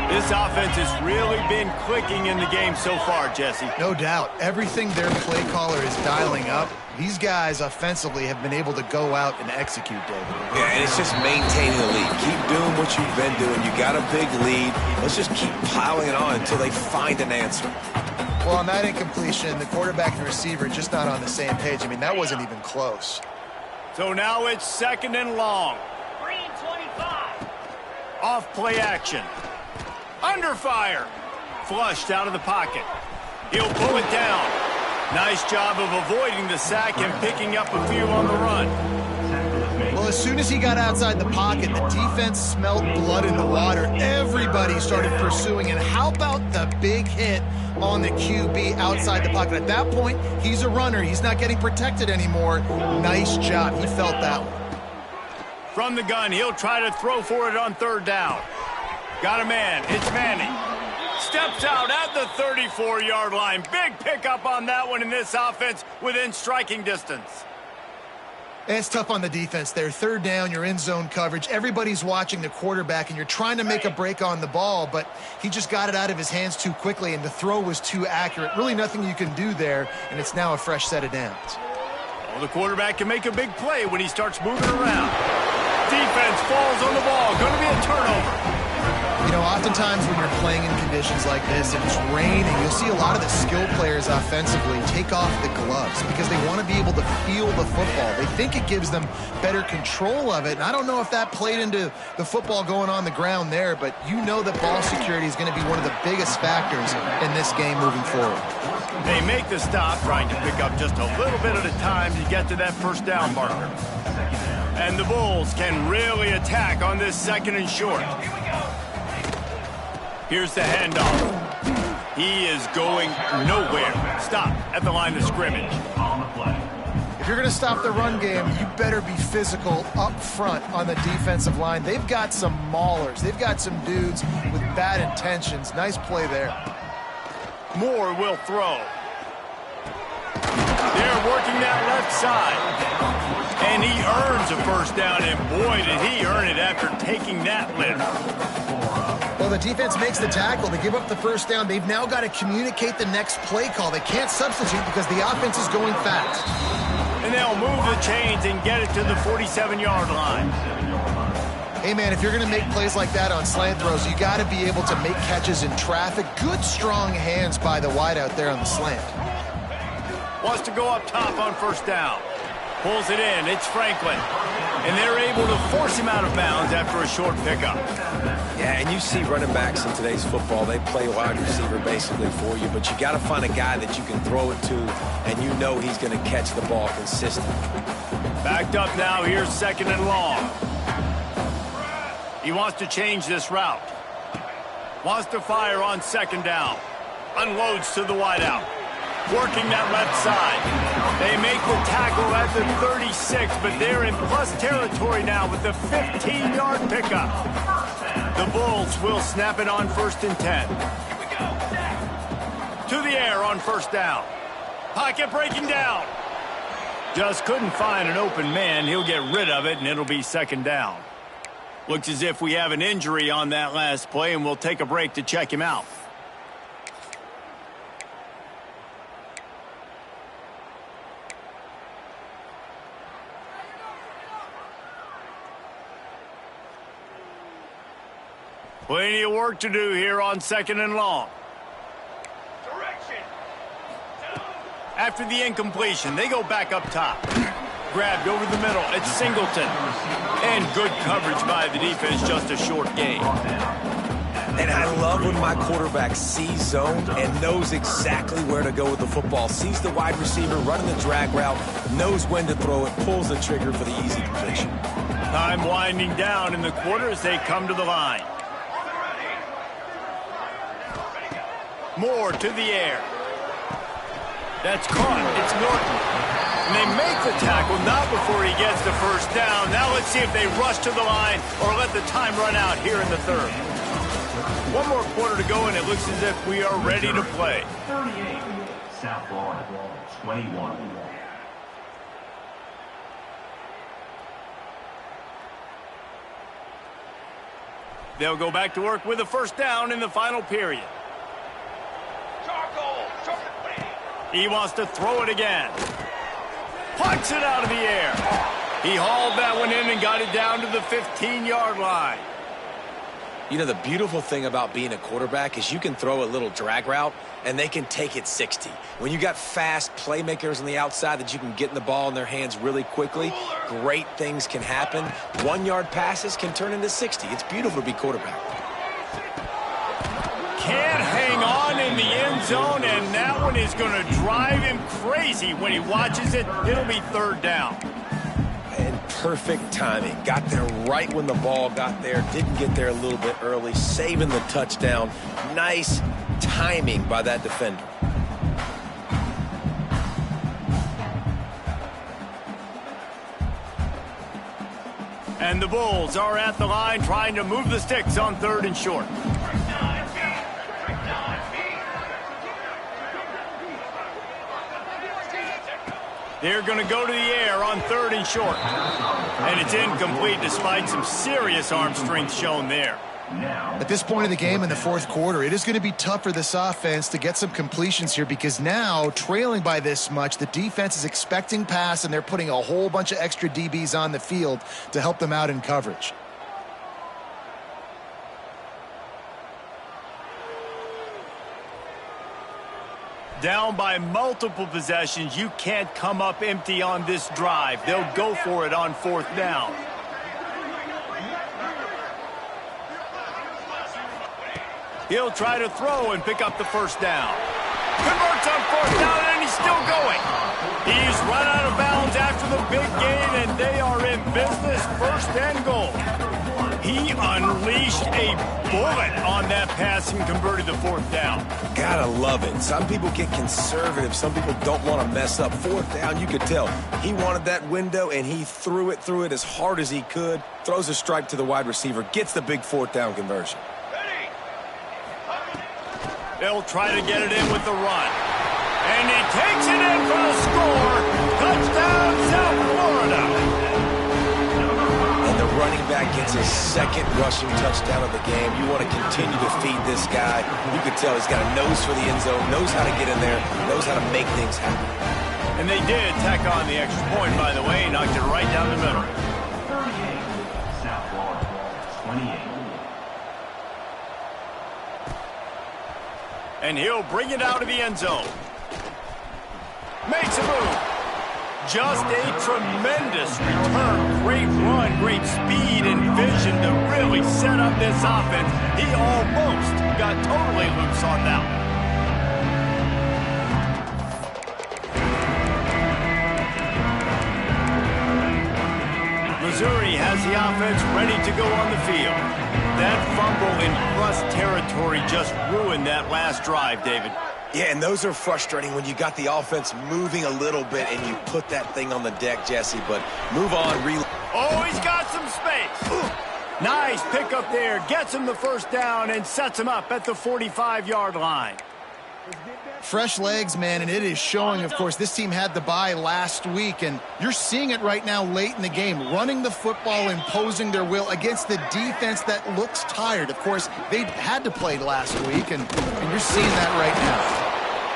This offense has really been clicking in the game so far, Jesse. No doubt. Everything their play caller is dialing up, these guys offensively have been able to go out and execute, David. Yeah, and it's just maintaining the lead. Keep doing what you've been doing. You got a big lead. Let's just keep piling it on until they find an answer. Well, on that incompletion, the quarterback and receiver just not on the same page. I mean, that wasn't even close. So now it's 2nd and long. Green 25. Off play action. Under fire. Flushed out of the pocket. He'll pull it down. Nice job of avoiding the sack and picking up a few on the run. Well, as soon as he got outside the pocket, the defense smelled blood in the water. Everybody started pursuing. And how about the big hit on the QB outside the pocket? At that point, he's a runner. He's not getting protected anymore. Nice job. He felt that one. From the gun, he'll try to throw for it on 3rd down. Got a man. It's Manning. Steps out at the 34-yard line. Big pickup on that one in this offense within striking distance. And it's tough on the defense there. 3rd down, you're in zone coverage. Everybody's watching the quarterback, and you're trying to make a break on the ball, but he just got it out of his hands too quickly, and the throw was too accurate. Really nothing you can do there, and it's now a fresh set of downs. Well, the quarterback can make a big play when he starts moving around. Defense falls on the ball. Going to be a turnover. You know, oftentimes when you're playing in conditions like this and it's raining, you'll see a lot of the skill players offensively take off the gloves because they want to be able to feel the football. They think it gives them better control of it, and I don't know if that played into the football going on the ground there, but you know that ball security is going to be one of the biggest factors in this game moving forward. They make the stop, trying to pick up just a little bit at a time to get to that 1st down marker. And the Bulls can really attack on this 2nd and short. Here's the handoff. He is going nowhere. Stop at the line of scrimmage. If you're going to stop the run game, you better be physical up front on the defensive line. They've got some maulers. They've got some dudes with bad intentions. Nice play there. Moore will throw. They're working that left side. And he earns a 1st down, and boy, did he earn it after taking that lift. Well, the defense makes the tackle. They give up the 1st down. They've now got to communicate the next play call. They can't substitute because the offense is going fast. And they'll move the chains and get it to the 47-yard line. Hey, man, if you're going to make plays like that on slant throws, you got to be able to make catches in traffic. Good, strong hands by the wideout there on the slant. Wants to go up top on first down. Pulls it in. It's Franklin. And they're able to force him out of bounds after a short pickup. Yeah, and you see running backs in today's football, they play wide receiver basically for you, but you got to find a guy that you can throw it to, and you know he's going to catch the ball consistently. Backed up now. Here's 2nd and long. He wants to change this route. Wants to fire on 2nd down. Unloads to the wideout. Working that left side. They make the tackle at the 36, but they're in plus territory now with the 15-yard pickup. The Bulls will snap it on 1st and 10. To the air on 1st down. Pocket breaking down. Just couldn't find an open man. He'll get rid of it, and it'll be 2nd down. Looks as if we have an injury on that last play, and we'll take a break to check him out. Plenty of work to do here on 2nd and long. After the incompletion, they go back up top. Grabbed over the middle. It's Singleton. And good coverage by the defense, just a short gain. And I love when my quarterback sees zone and knows exactly where to go with the football. Sees the wide receiver running the drag route, knows when to throw it, pulls the trigger for the easy completion. Time winding down in the quarter as they come to the line. Moore to the air. That's caught. It's Norton. And they make the tackle, not before he gets the 1st down. Now let's see if they rush to the line or let the time run out here in the 3rd. One more quarter to go, and it looks as if we are ready to play. 38, South Florida, 21. They'll go back to work with a 1st down in the final period. He wants to throw it again. Plucks it out of the air. He hauled that one in and got it down to the 15-yard line. You know, the beautiful thing about being a quarterback is you can throw a little drag route, and they can take it 60. When you got fast playmakers on the outside that you can get in the ball in their hands really quickly, great things can happen. 1-yard passes can turn into 60. It's beautiful to be quarterback. Can't hang on in the end zone, and that one is going to drive him crazy when he watches it. It'll be 3rd down. And perfect timing. Got there right when the ball got there. Didn't get there a little bit early. Saving the touchdown. Nice timing by that defender. And the Bulls are at the line trying to move the sticks on 3rd and short. They're going to go to the air on 3rd and short. And it's incomplete despite some serious arm strength shown there. At this point of the game in the 4th quarter, it is going to be tough for this offense to get some completions here because now, trailing by this much, the defense is expecting pass and they're putting a whole bunch of extra DBs on the field to help them out in coverage. Down by multiple possessions, you can't come up empty on this drive. They'll go for it on 4th down. He'll try to throw and pick up the 1st down. Converts on 4th down, and he's still going. He's run out of bounds after the big gain, and they are in business, 1st and goal. He unleashed a bullet on that pass and converted the 4th down. Gotta love it. Some people get conservative. Some people don't want to mess up. 4th down, you could tell. He wanted that window, and he threw it as hard as he could. Throws a strike to the wide receiver. Gets the big 4th down conversion. They'll try to get it in with the run. And he takes it in for the score. Touchdown, South Florida. And the running back gets his 2nd rushing touchdown of the game. You want to continue to feed this guy. You can tell he's got a nose for the end zone, knows how to get in there, knows how to make things happen. And they did tack on the extra point, by the way, knocked it right down the middle. 38, South Florida, And he'll bring it out of the end zone. Makes a move. Just a tremendous return. Great run, great speed and vision to really set up this offense. He almost got totally loose on that one. Missouri has the offense ready to go on the field. That fumble in crust territory just ruined that last drive, David. Yeah, and those are frustrating when you got the offense moving a little bit and you put that thing on the deck, Jesse, but move on. Oh, he's got some space. Nice pickup there. Gets him the first down and sets him up at the 45-yard line. Fresh legs, man, and it is showing. Of course, this team had the bye last week, and you're seeing it right now late in the game, running the football, imposing their will against the defense that looks tired. Of course, they had to play last week, and you're seeing that right now.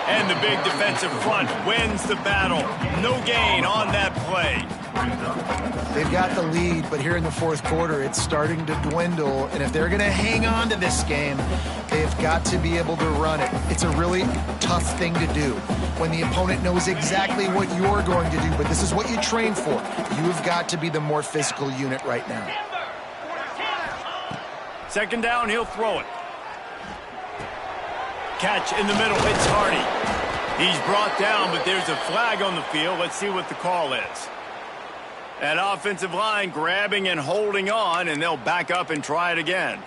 And the big defensive front wins the battle. No gain on that play. They've got the lead, but here in the fourth quarter, it's starting to dwindle. And if they're going to hang on to this game, they've got to be able to run it. It's a really tough thing to do when the opponent knows exactly what you're going to do, but this is what you train for. You've got to be the more physical unit right now. Second down, he'll throw it. Catch in the middle, it's Hardy. He's brought down, but there's a flag on the field. Let's see what the call is. That offensive line grabbing and holding on, and they'll back up and try it again.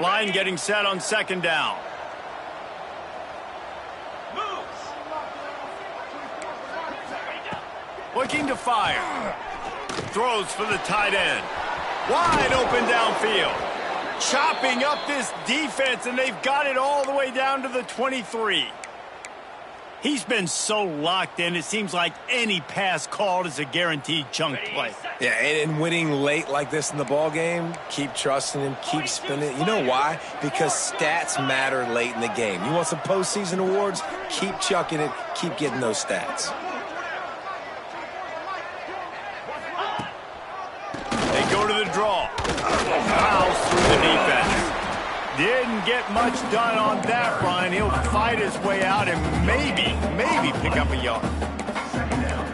Line getting set on second down. Looking to fire. Throws for the tight end. Wide open downfield. Chopping up this defense, and they've got it all the way down to the 23. He's been so locked in, it seems like any pass called is a guaranteed chunk play. Yeah, and winning late like this in the ball game, keep trusting him, keep spinning. You know why? Because stats matter late in the game. You want some postseason awards? Keep chucking it, keep getting those stats. They go to the draw. Fouls through the defense. Didn't get much done on that run. He'll fight his way out and maybe pick up a yard.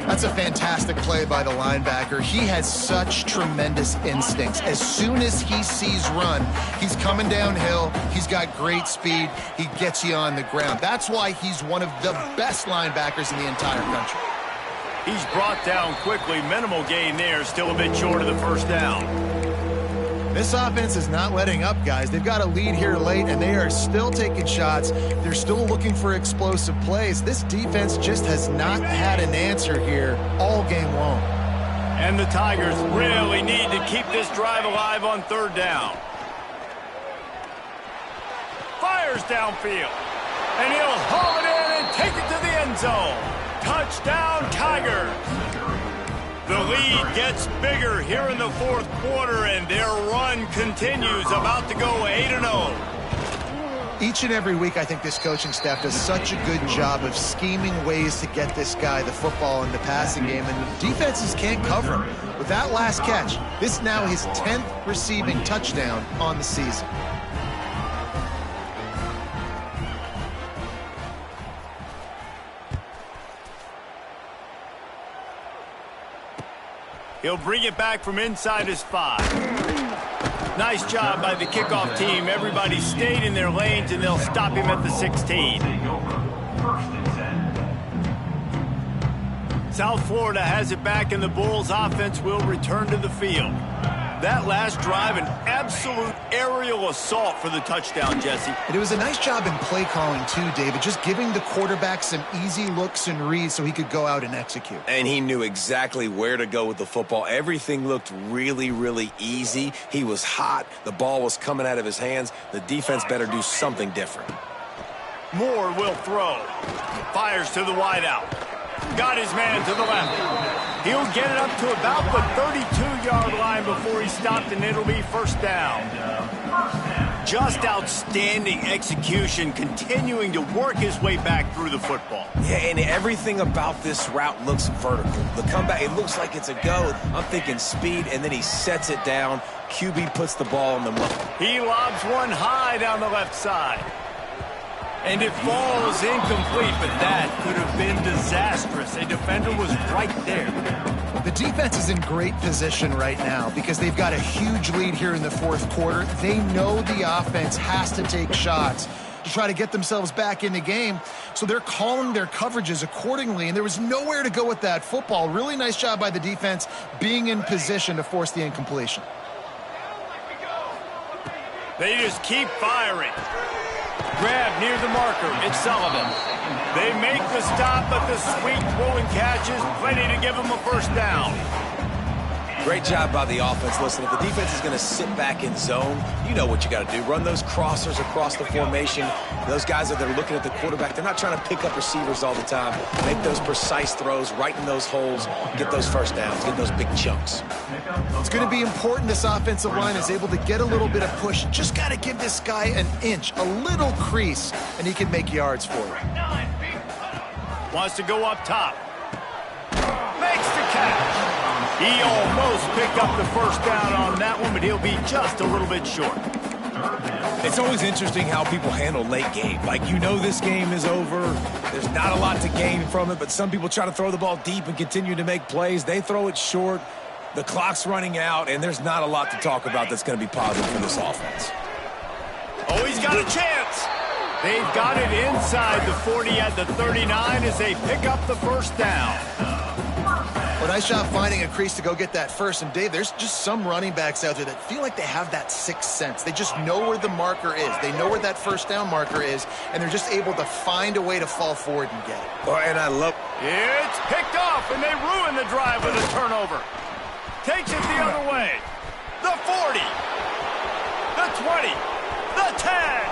That's a fantastic play by the linebacker. He has such tremendous instincts. As soon as he sees run, he's coming downhill. He's got great speed. He gets you on the ground. That's why he's one of the best linebackers in the entire country. He's brought down quickly. Minimal gain there. Still a bit short of the first down. This offense is not letting up, guys. They've got a lead here late, and they are still taking shots. They're still looking for explosive plays. This defense just has not had an answer here all game long. And the Tigers really need to keep this drive alive on third down. Fires downfield. And he'll haul it in and take it to the end zone. Touchdown, Tigers. The lead gets bigger here in the fourth quarter, and their run continues, about to go 8-0. Each and every week, I think this coaching staff does such a good job of scheming ways to get this guy the football in the passing game, and the defenses can't cover him. With that last catch, this is now his 10th receiving touchdown on the season. He'll bring it back from inside his 5. Nice job by the kickoff team. Everybody stayed in their lanes, and they'll stop him at the 16. South Florida has it back, and the Bulls offense will return to the field. That last drive, an absolute aerial assault for the touchdown, Jesse. And it was a nice job in play calling too, David, just giving the quarterback some easy looks and reads so he could go out and execute. And he knew exactly where to go with the football. Everything looked really, really easy. He was hot. The ball was coming out of his hands. The defense better do something different. Moore will throw. Fires to the wideout. Got his man to the left. He'll get it up to about the 32-yard line before he stopped, and it'll be first down. Just outstanding execution, continuing to work his way back through the football. Yeah, and everything about this route looks vertical. The comeback, it looks like it's a go. I'm thinking speed, and then he sets it down. QB puts the ball in the muff. He lobs one high down the left side. And it falls incomplete, but that could have been disastrous. A defender was right there. The defense is in great position right now because they've got a huge lead here in the fourth quarter. They know the offense has to take shots to try to get themselves back in the game. So they're calling their coverages accordingly, and there was nowhere to go with that football. Really nice job by the defense being in position to force the incompletion. They just keep firing. Grab near the marker. It's Sullivan. They make the stop, but the sweet throwing catch is plenty to give them a first down. Great job by the offense. Listen, if the defense is going to sit back in zone, you know what you got to do. Run those crossers across the formation. Those guys that are looking at the quarterback, they're not trying to pick up receivers all the time. Make those precise throws right in those holes. Get those first downs. Get those big chunks. It's going to be important this offensive line is able to get a little bit of push. Just got to give this guy an inch, a little crease, and he can make yards for you. Wants to go up top. Makes the catch. He almost picked up the first down on that one, but he'll be just a little bit short. It's always interesting how people handle late game. Like, you know this game is over. There's not a lot to gain from it, but some people try to throw the ball deep and continue to make plays. They throw it short. The clock's running out, and there's not a lot to talk about that's going to be positive for this offense. Oh, he's got a chance. They've got it inside the 40 at the 39 as they pick up the first down. Well, nice job finding a crease to go get that first. And, Dave, there's just some running backs out there that feel like they have that sixth sense. They just know where the marker is. They know where that first down marker is, and they're just able to find a way to fall forward and get it. Oh, and I love... It's picked off, and they ruin the drive with a turnover. Takes it the other way. The 40. The 20. The 10.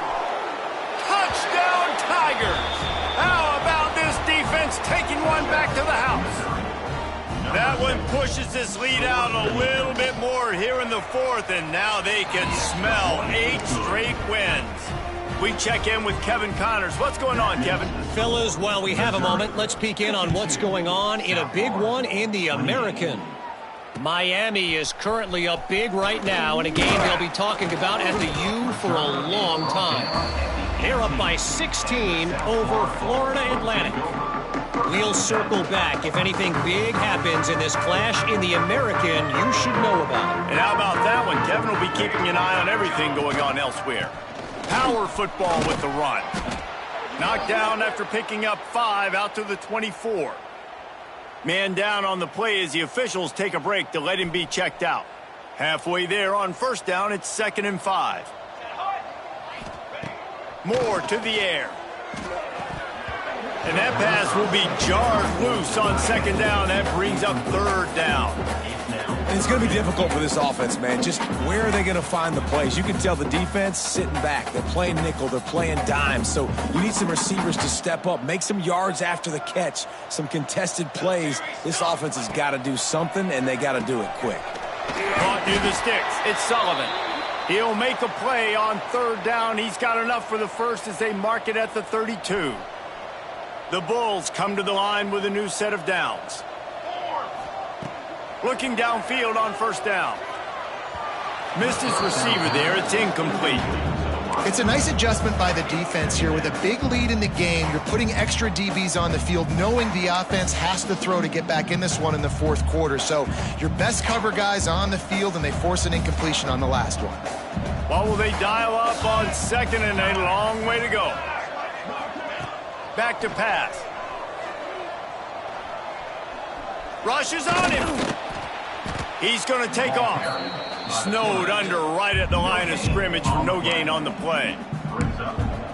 Touchdown, Tigers. How about this defense taking one back to the house? That one pushes this lead out a little bit more here in the fourth, and now they can smell 8 straight wins. We check in with Kevin Connors. What's going on, Kevin? Fellas, while we have a moment, let's peek in on what's going on in a big one in the American. Miami is currently up big right now in a game they'll be talking about at the U for a long time. They're up by 16 over Florida Atlantic. We'll circle back if anything big happens in this clash in the American you should know about. And how about that one? Kevin will be keeping an eye on everything going on elsewhere. Power football with the run. Knocked down after picking up 5 out to the 24. Man down on the play as the officials take a break to let him be checked out. Halfway there on first down, it's 2nd and 5. Moore to the air. And that pass will be jarred loose on 2nd down. That brings up 3rd down. And it's going to be difficult for this offense, man. Just where are they going to find the plays? You can tell the defense sitting back. They're playing nickel. They're playing dime. So you need some receivers to step up, make some yards after the catch, some contested plays. This offense has got to do something, and they got to do it quick. Caught near the sticks. It's Sullivan. He'll make a play on 3rd down. He's got enough for the first as they mark it at the 32. The Bulls come to the line with a new set of downs. Looking downfield on 1st down. Missed his receiver there. It's incomplete. It's a nice adjustment by the defense here. With a big lead in the game, you're putting extra DBs on the field, knowing the offense has to throw to get back in this one in the 4th quarter. So your best cover guys on the field, and they force an incompletion on the last one. What will they dial up on 2nd and a long way to go? Back to pass. Rushes on him. He's going to take off. Snowed under right at the line of scrimmage for no gain on the play.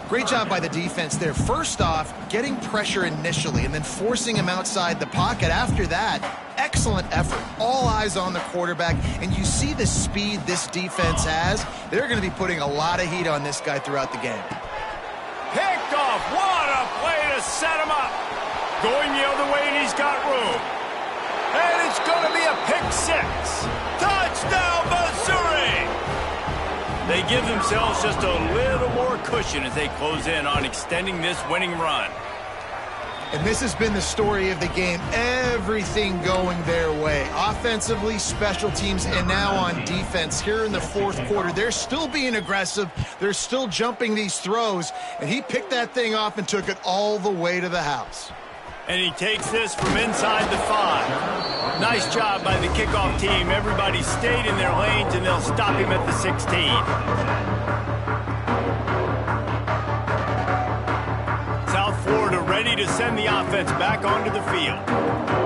Great job by the defense there. First off, getting pressure initially and then forcing him outside the pocket. After that, excellent effort. All eyes on the quarterback. And you see the speed this defense has. They're going to be putting a lot of heat on this guy throughout the game. Picked off. What a play to set him up. Going the other way, and he's got room. And it's going to be a pick 6. Touchdown, Missouri! They give themselves just a little more cushion as they close in on extending this winning run. And this has been the story of the game. Everything going their way. Offensively, special teams, and now on defense. Here in the fourth quarter, they're still being aggressive. They're still jumping these throws. And he picked that thing off and took it all the way to the house. And he takes this from inside the 5. Nice job by the kickoff team. Everybody stayed in their lanes, and they'll stop him at the 16. South Florida ready to send the offense back onto the field.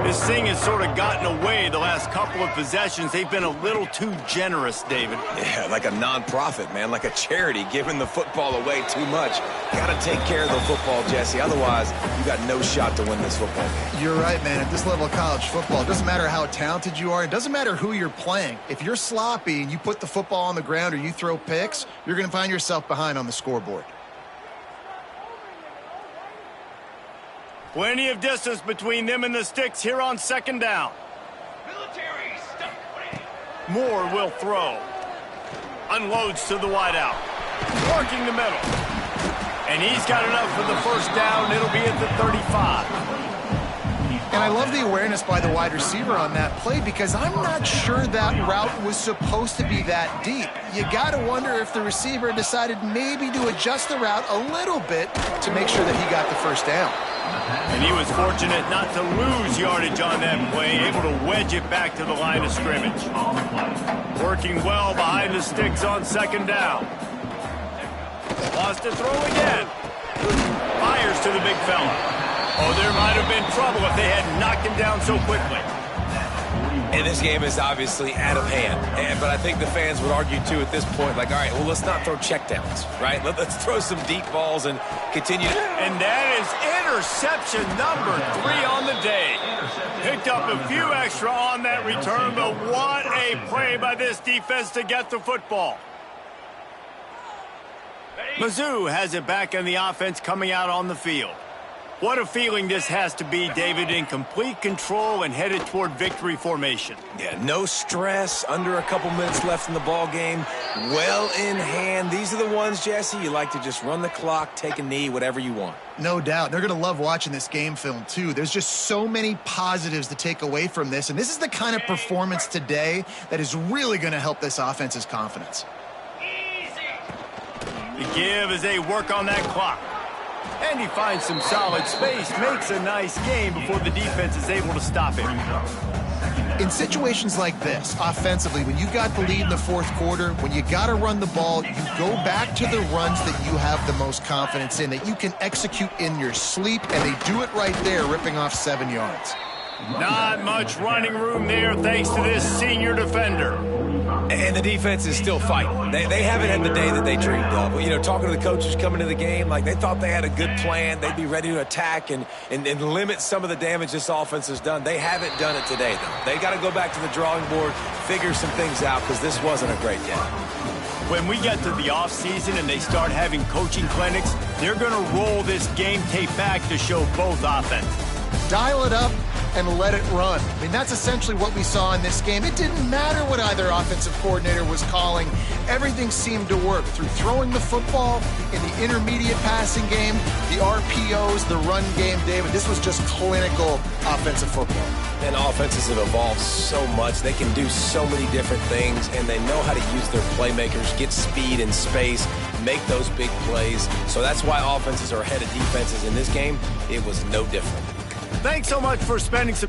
This thing has sort of gotten away the last couple of possessions. They've been a little too generous, David. Yeah, like a non-profit, man, like a charity, giving the football away too much. Got to take care of the football, Jesse. Otherwise, you got no shot to win this football game. You're right, man. At this level of college football, it doesn't matter how talented you are. It doesn't matter who you're playing. If you're sloppy and you put the football on the ground or you throw picks, you're going to find yourself behind on the scoreboard. Plenty of distance between them and the sticks here on second down. Military stuff. Moore will throw. Unloads to the wideout. Working the middle. And he's got enough for the first down. It'll be at the 35. And I love the awareness by the wide receiver on that play because I'm not sure that route was supposed to be that deep. You got to wonder if the receiver decided maybe to adjust the route a little bit to make sure that he got the first down. And he was fortunate not to lose yardage on that play, able to wedge it back to the line of scrimmage. Working well behind the sticks on second down. Lost to throw again. Fires to the big fella. Oh, there might have been trouble if they had knocked him down so quickly. And this game is obviously out of hand. But I think the fans would argue, too, at this point, like, all right, well, let's not throw checkdowns, right? Let's throw some deep balls and continue. And that is interception number 3 on the day. Picked up a few extra on that return, but what a play by this defense to get the football. Mizzou has it back on the offense coming out on the field. What a feeling this has to be, David, in complete control and headed toward victory formation. Yeah, no stress, under a couple minutes left in the ball game, well in hand. These are the ones, Jesse, you like to just run the clock, take a knee, whatever you want. No doubt. They're going to love watching this game film, too. There's just so many positives to take away from this, and this is the kind of performance today that is really going to help this offense's confidence. The give as they work on that clock. And he finds some solid space, makes a nice game before the defense is able to stop him. In situations like this, offensively, when you've got the lead in the fourth quarter, when you got to run the ball, you go back to the runs that you have the most confidence in, that you can execute in your sleep, and they do it right there, ripping off 7 yards. Not much running room there thanks to this senior defender. And the defense is still fighting. They haven't had the day that they dreamed of. You know, talking to the coaches coming to the game, like they thought they had a good plan. They'd be ready to attack and limit some of the damage this offense has done. They haven't done it today, though. They got to go back to the drawing board, figure some things out, because this wasn't a great day. When we get to the offseason and they start having coaching clinics, they're going to roll this game tape back to show both offenses. Dial it up and let it run. I mean, that's essentially what we saw in this game. It didn't matter what either offensive coordinator was calling. Everything seemed to work through throwing the football, in the intermediate passing game, the RPOs, the run game, David. This was just clinical offensive football. And offenses have evolved so much. They can do so many different things, and they know how to use their playmakers, get speed and space, make those big plays. So that's why offenses are ahead of defenses in this game. It was no different. Thanks so much for spending some